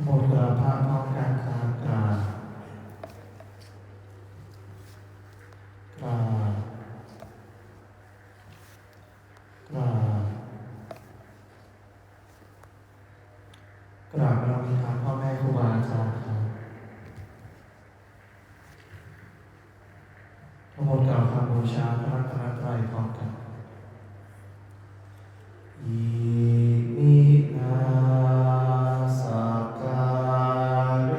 หมดกระพาพร้อมกันครับกราบกราบกราบกราบเรามีทางพ่อแม่ครูบาอาจารย์ครับทั้งหมดกล่าวคำบูชาพระรัตนตรัยพร้อมกันอิมินาสักการ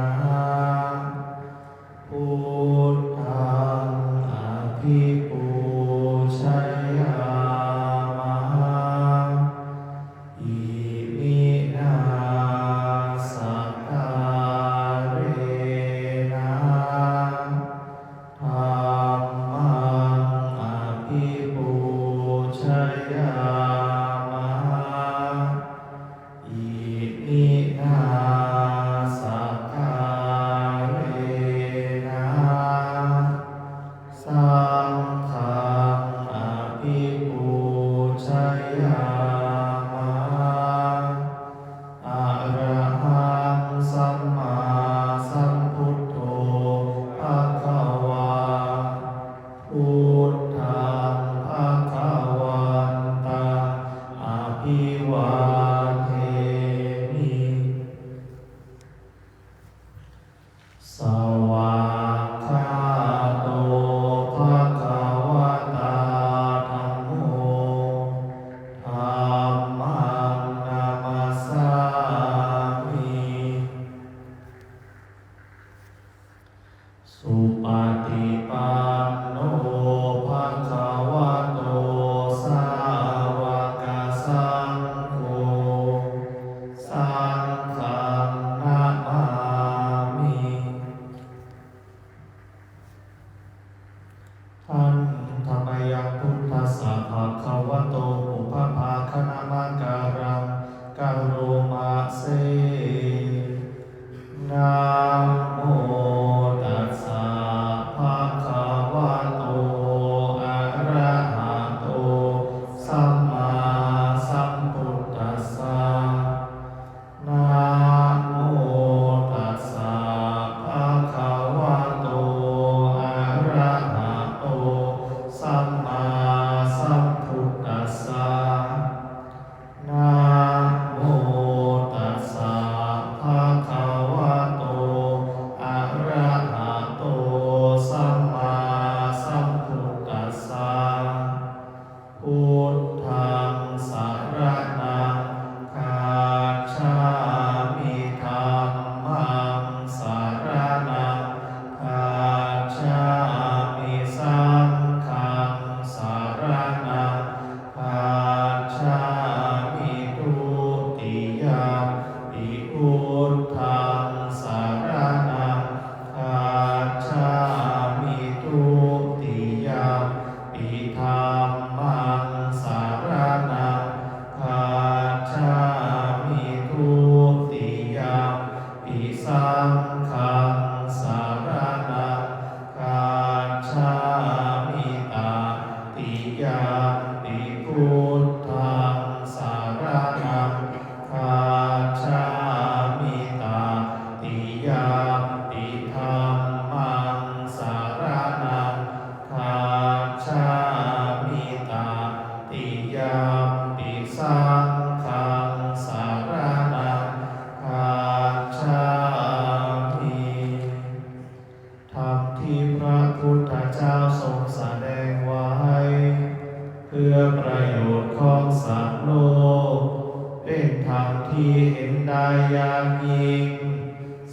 ะพุทธังอภิปูชยามะอิมินาสักการะธัมมังอภิปูชยามะอิมินาสักการะสังฆังอภิปูชยามะอะระหังสัมมาสัมพุทโธภะคะวาพุทธังภะคะวันตังอภิวาเทมิสวากขาโตภะคะวะตาธัมโมธัมมังนามัสสามิสุปฏิปันโนภะคะวะโตสาวกสังโฆสังฆังนะมามิทันธรรมยังพุทธัสสะภะคะวะโตปุพพาคณมการังกะโรมาเสนะโมตัสสะภะคะวะโตอะระหะโตสัมมาสัมพุทธัสสะนะโมตัสสะภะคะวะโตอะระหะโตสัมมาสัมพุทธัสสะนะโมตัสสะภะคะวะโตอะระหะโตสัมมาสัมพุทธัสสะพุทธังสรณังคัจฉามิธัมมังสรณังคัจฉามิสังฆังสรณังคัจฉามิทุติยมปิพุทธังสรณังคัจฉามิทุติยมปิธัมมังสรณังคัจฉามิทุติยมปิสังฆังสรณังคัจฉามิตติยมปิพุทธังสรณังคัจฉามิตติยมปิธัมมังสรณังคัจฉามิตติยมปิสังฆังสรณังคัจฉามิธรรมที่พระพุทธเจ้าทรงแสดงไว้เพื่อประโยชน์ของสัตว์โลกเป็นธรรมที่เห็นได้อย่างยิ่ง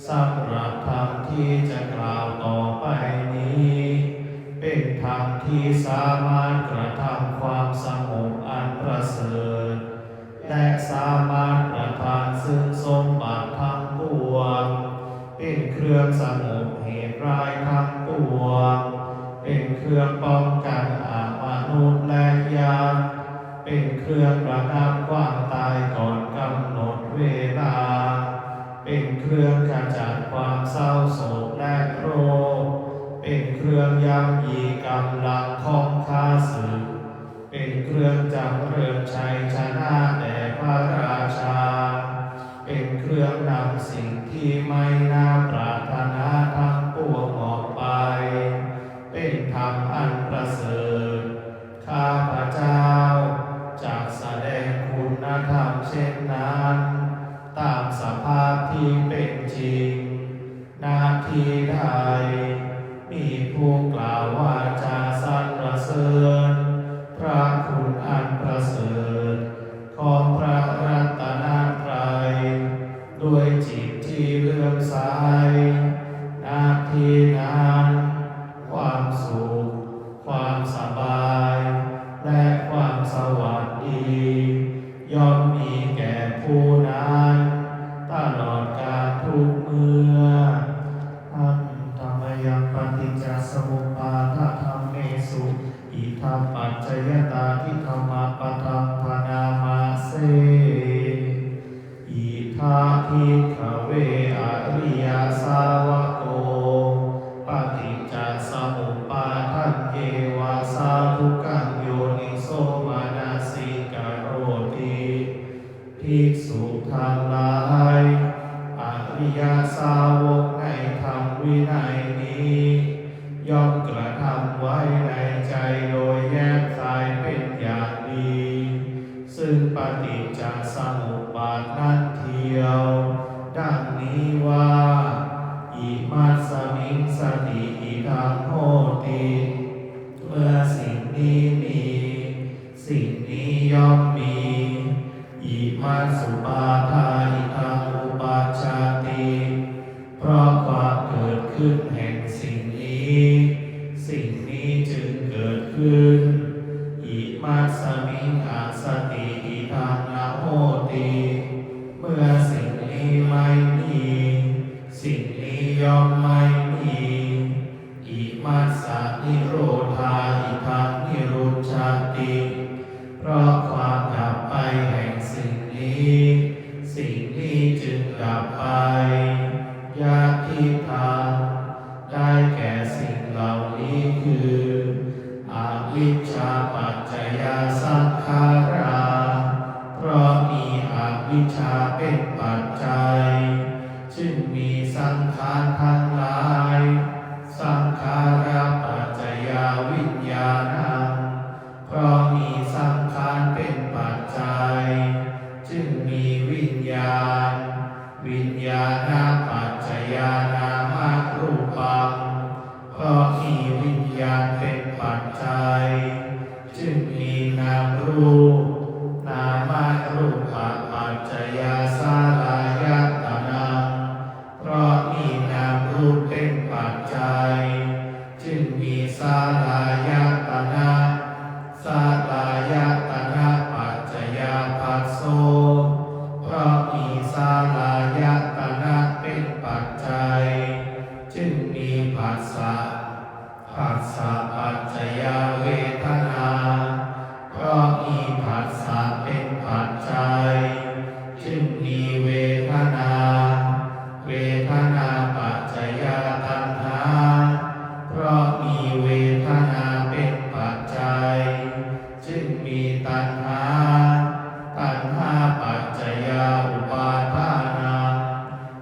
สำหรับธรรมที่จะกล่าวต่อไปนี้เป็นธรรมที่สามารถกระทำความสงบอันประเสริฐและสามารถประทานซึ่งสมบัติทั้งปวงเป็นเครื่องสงบเหตุร้ายทั้งปวงเป็นเครื่องป้องกันมนุษย์และยักษ์เป็นเครื่องระงับความตายก่อนกำหนดเวลาเป็นเครื่องขจัดความเศร้าโศกและโรคเป็นเครื่องย่ำยีกำลังของข้าศึกเป็นเครื่อง จำเริญชัยชนะแด่พระราชาเป็นเครื่องนำสิ่งที่ไม่น่าปรารถนาทั้งปวงออกไปเป็นธรรมอันประเสริฐข้าพเจ้าจะแสดงคุณธรรมเช่นนั้นตามสภาพที่เป็นจริงหน้าที่ใดมีผู้กล่าวว่าจะสรรเสริญพระคุณอันประเสริฐของพระรัตนตรัยด้วยจิตที่เลื่อมใสหน้าที่นั้นความสุขความสบายและความสวัสดีย่อมมีแก่ผู้นั้นตลอดกาลทุกเมื่อธรรมยังปฏิจจสมุปบาทธรรมเมสุอิทัปปัจจยตาทิธรรมปทัมภนามาเสอิทาทิขเวอริยสาวโกปฏิจจสมุปบาทันเยวาสาทุกังโยนิโสมานาสิกโรติภิกษุทั้งหลายอริยสาวกในธรรมวินัยนี้ย่อมกระทำไว้ในใจโดยแยบคายเป็นอย่างดีซึ่งปฏิจจสมุปบาทนั้นเทียวดังนี้ว่าอิมัสสมิงสติอิทังโหติเมื่อสิ่งนี้มีสิ่งนี้ย่อมมีอิมัสสุปาทาอิทังอุปัชฌาติเพราะความเกิดขึ้นแห่งสิ่งนี้สิ่งนี้จึงเกิดขึ้นอิมัสสมิงอาสติอิทังอโหติเมื่อสิ่งนี้ไม่มีสิ่งนี้ย่อมไม่มีอิมัสสนิโรธาอิทังนิรุจฉติเพราะความดับไปแห่งสิ่งนี้สิ่งนี้จึงดับไปญาติธรรมได้แก่สิ่งเหล่านี้คืออวิชชาปัจจยสังขาราเพราะมีอวิชชาเป็นปัจจัยจึงมีสังขารทั้งหลายสังขาราปัจจยวิญญาณังเพราะมีสังขารเป็นปัจจัยจึงมีวิญญาณวิญญาณปัจจยานามรูปังเพราะมีวิญญาณเป็นปัจจัยจึงมีนามรูปนามรูปปัจจยสาลายตนะเพราะมีนามรูปเป็นปัจจัยจึงมีสาลายตนะสาลายตนะปัจจยภัสโสเพราะมีสาลายตนะเป็นปัจจัยจึงมีผัสสะผัสสะปัจจยเวทนาเพราะมีผัสสะเป็นปัจจัยจึงมีเวทนาเวทนาปัจจยตัณหาเพราะมีเวทนาเป็นปัจจัยจึงมีตัณหาตัณหาปัจจยอุปาทานัง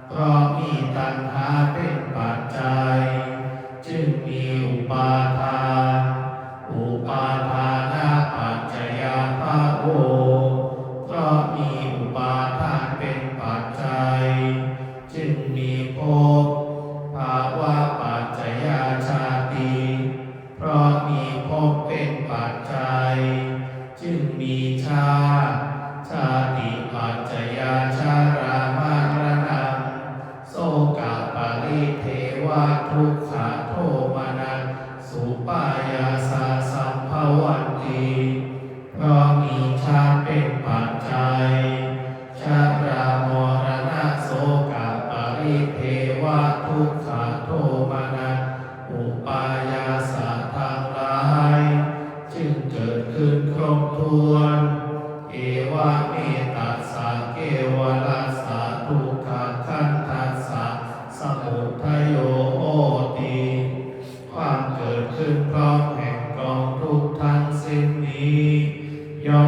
เพราะมีตัณหาเป็นปัจจัยจึงมีอุปาทานอุปาทานาปัจจยภาโวเพราะมีอุปาทานเป็นปัจจัยจึงมีภพภาวะปัจจยชาติเพราะมีภพเป็นปัจจัยจึงมีชาติปัจจยชารามรณะโสกปริเทวทุกขโทมนัสสุปายาสาสัมภวันติเพราะมีชาติเป็นปัจจัยชารามรณะโสกปริเทวทุกขโทมนัสอุปายาสาทั้งหลายจึงเกิดขึ้นครบถ้วนเอวะเมตัสสะเกวรัสสะทุกขขันธัสสะสมุทัยโยโหติความเกิดขึ้นพร้อมแห่งกองทุกข์ทั้งสิ้นนี้ย่อม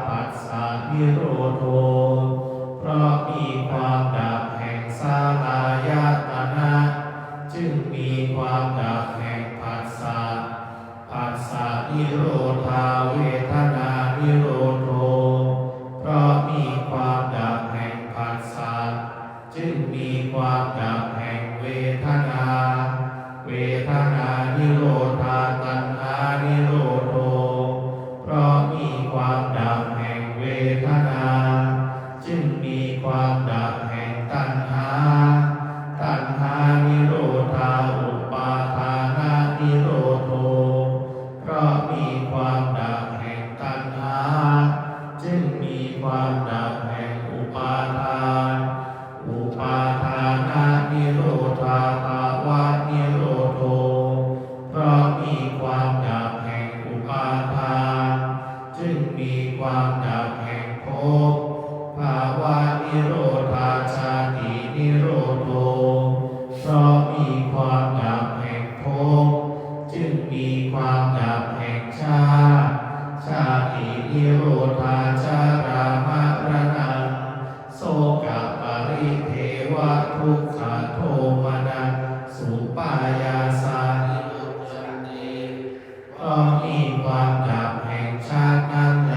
ปัสสะนิโรโธเพราะมีความดับแห่งสลายตนะจึงมีความดับแห่งผัสสะผัสสะนิโรธาเวทนานิโรโธเพราะมีความดับแห่งผัสสะจึงมีความดับแห่งเวทนาเวทนานิโรธาตัณหานิโรโธเพราะมีความดับแห่งเวทนาจึงมีความดับแห่งตัณหาตัณหานิโรธาอุปาทานานิโรโธเพราะมีความดับแห่งตัณหาจึงมีความดับแห่งอุปาทานอุปาทานานิโรธาภาวะนิโรโธเพราะมีความดับแห่งอุปาทานจึงมีความดับแห่งภพภาวะนิโรธาชาตินิโรโธเพราะมีความดับแห่งภพจึงมีความดับแห่งชาติชาตินิโรธาชารามรณังโสกปริเทวะทุกขโทมนัสสุปายาสานิโรธันติเพราะมีความดับแห่งชาตินั้นแล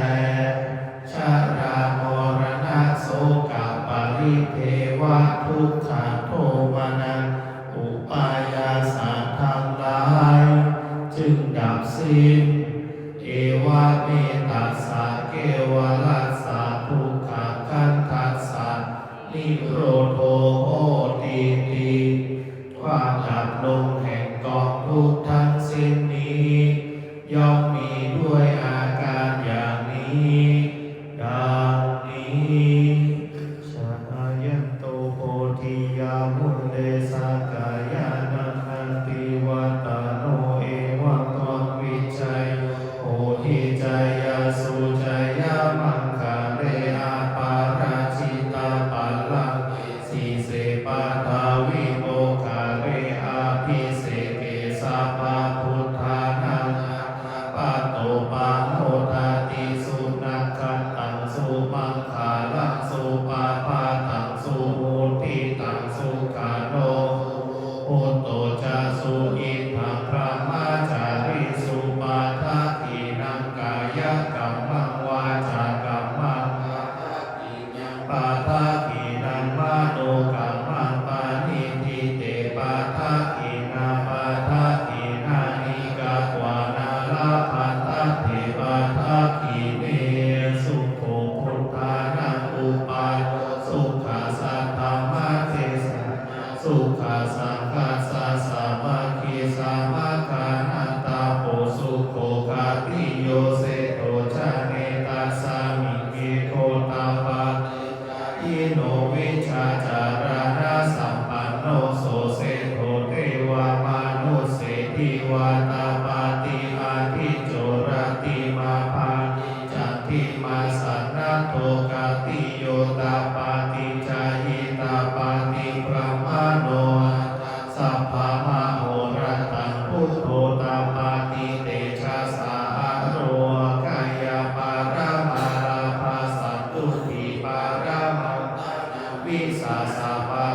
ชารามรณะโสกปริเทวะทุกขโทมนัสอุปายาสาทั้งหลายจึงดับสิ้นเอวะเมตัสสะเกวลัสสะทุกขคันทัสสะนิโรโธโหติติความดับลงแห่งกองทุกข์ทั้งสิ้นนี้ย่อมมีด้วยอาการอย่างนี้ดังนี้ชายันโตโพธิยามุเลสากายานันติวัตโนเอวะตองวิจัยโอหิจายาสุจายามังคาเรอาปาราชิตาปัลลังสีเสปาทาวิโมคาเรอาภิเสเกสัพพพุทธานังปัตโตปาโนทาติสุนักขันตังสุมังคาลังสุปาปาตังสุมุทิตังสุขาโนโหโตจาสุอิทังพระมาจาริสุปาทาทีนังกายกัมมังวาจากัมมังปาทาทีนังมโนกัมมังปานิทิเตปาทาทีนาปาทาทีนานิกาวานาลาภันตเทปาทาทีเนสุโขพุทธานังอุปาสุขาสัทธรรมเทสะสุขาสังฆาสะสามัคคีสามัคคานันตาโปสุโขกาติโยเสโตชะเนตัสสามิเกโคตาปะอิโนวิชาจารานะสัมปันโนโสเสโทเทวามนุสเสทิวาตาปาติอาทิโจรติมาภาจันติมาสันนาโทกาติโยตาปาติจายิตาปาติพระมาโนสัพพะมะโหระตังพุทโธตาปาติเตชะสาโรกายปารามาราภาสันตุติปารามังวิสาสะปา